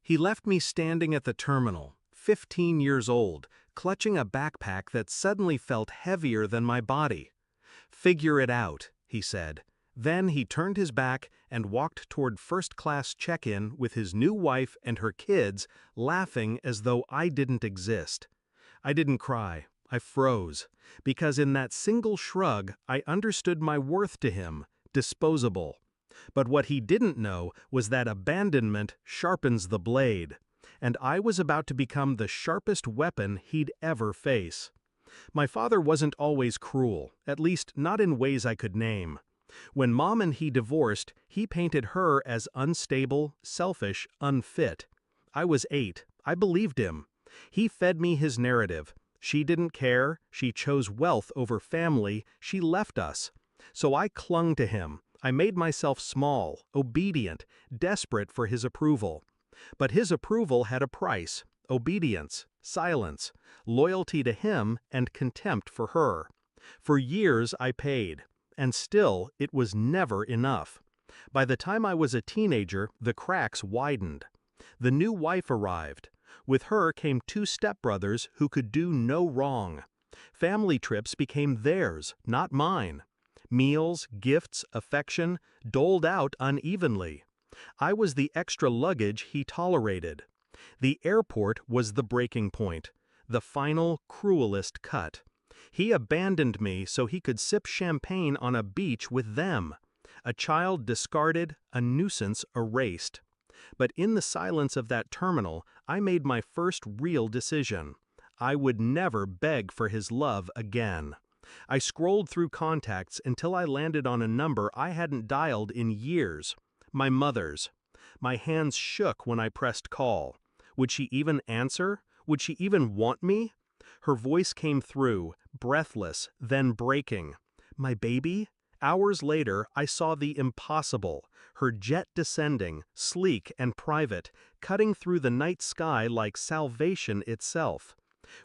He left me standing at the terminal, 15 years old, clutching a backpack that suddenly felt heavier than my body. "Figure it out," he said. Then he turned his back and walked toward first-class check-in with his new wife and her kids, laughing as though I didn't exist. I didn't cry. I froze, because in that single shrug I understood my worth to him, disposable. But what he didn't know was that abandonment sharpens the blade, and I was about to become the sharpest weapon he'd ever face. My father wasn't always cruel, at least not in ways I could name. When Mom and he divorced, he painted her as unstable, selfish, unfit. I was 8. I believed him. He fed me his narrative. She didn't care, she chose wealth over family, she left us. So I clung to him. I made myself small, obedient, desperate for his approval. But his approval had a price: obedience, silence, loyalty to him, and contempt for her. For years I paid, and still it was never enough. By the time I was a teenager, the cracks widened. The new wife arrived. With her came 2 stepbrothers who could do no wrong. Family trips became theirs, not mine. Meals, gifts, affection, doled out unevenly. I was the extra luggage he tolerated. The airport was the breaking point, the final, cruelest cut. He abandoned me so he could sip champagne on a beach with them. A child discarded, a nuisance erased. But in the silence of that terminal, I made my first real decision. I would never beg for his love again. I scrolled through contacts until I landed on a number I hadn't dialed in years. My mother's. My hands shook when I pressed call. Would she even answer? Would she even want me? Her voice came through, breathless, then breaking. My baby? Hours later, I saw the impossible, her jet descending, sleek and private, cutting through the night sky like salvation itself.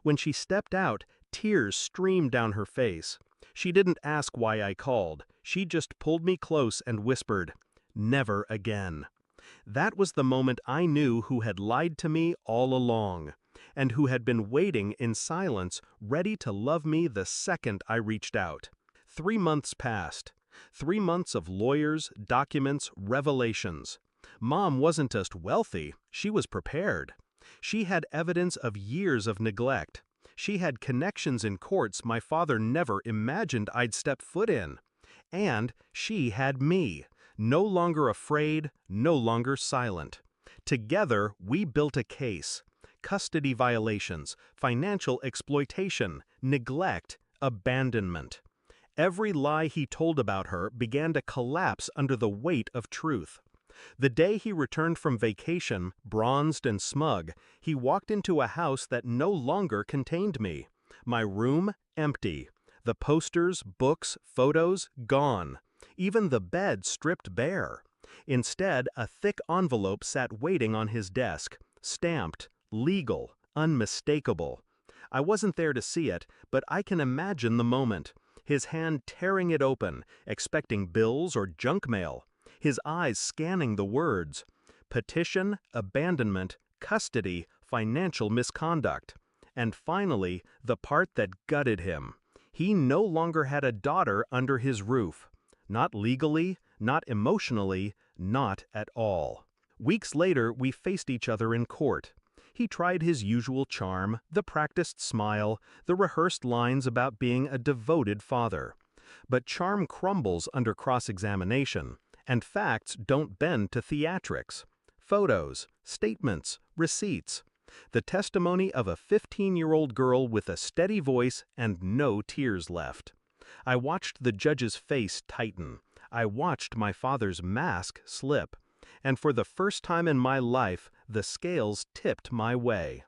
When she stepped out, tears streamed down her face. She didn't ask why I called. She just pulled me close and whispered, "Never again." That was the moment I knew who had lied to me all along, and who had been waiting in silence, ready to love me the second I reached out. 3 months passed. 3 months of lawyers, documents, revelations. Mom wasn't just wealthy, she was prepared. She had evidence of years of neglect. She had connections in courts my father never imagined I'd step foot in. And she had me, no longer afraid, no longer silent. Together, we built a case. Custody violations, financial exploitation, neglect, abandonment. Every lie he told about her began to collapse under the weight of truth. The day he returned from vacation, bronzed and smug, he walked into a house that no longer contained me. My room, empty. The posters, books, photos, gone. Even the bed stripped bare. Instead, a thick envelope sat waiting on his desk, stamped, legal, unmistakable. I wasn't there to see it, but I can imagine the moment. His hand tearing it open, expecting bills or junk mail. His eyes scanning the words. Petition, abandonment, custody, financial misconduct. And finally, the part that gutted him. He no longer had a daughter under his roof. Not legally, not emotionally, not at all. Weeks later, we faced each other in court. He tried his usual charm, the practiced smile, the rehearsed lines about being a devoted father. But charm crumbles under cross-examination, and facts don't bend to theatrics. Photos, statements, receipts. The testimony of a 15-year-old girl with a steady voice and no tears left. I watched the judge's face tighten. I watched my father's mask slip. And for the first time in my life, the scales tipped my way.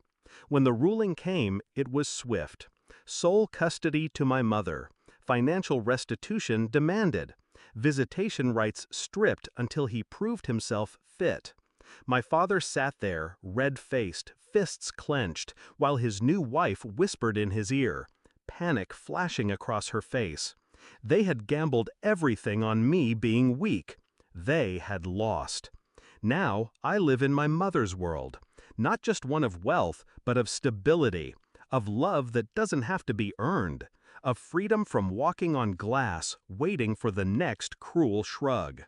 When the ruling came, it was swift. Sole custody to my mother. Financial restitution demanded. Visitation rights stripped until he proved himself fit. My father sat there, red-faced, fists clenched, while his new wife whispered in his ear, panic flashing across her face. They had gambled everything on me being weak. They had lost. Now I live in my mother's world, not just one of wealth, but of stability, of love that doesn't have to be earned, of freedom from walking on glass, waiting for the next cruel shrug.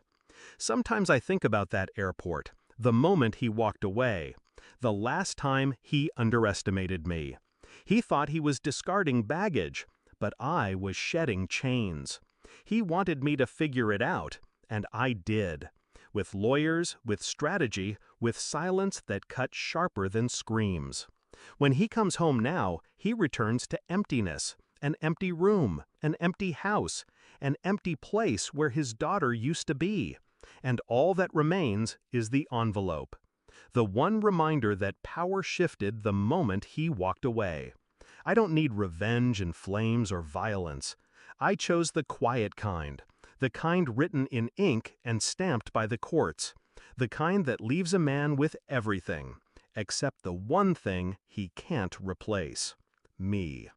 Sometimes I think about that airport, the moment he walked away, the last time he underestimated me. He thought he was discarding baggage, but I was shedding chains. He wanted me to figure it out, and I did. With lawyers, with strategy, with silence that cut sharper than screams. When he comes home now, he returns to emptiness, an empty room, an empty house, an empty place where his daughter used to be. And all that remains is the envelope. The one reminder that power shifted the moment he walked away. I don't need revenge and flames or violence. I chose the quiet kind, the kind written in ink and stamped by the courts, the kind that leaves a man with everything, except the one thing he can't replace: me.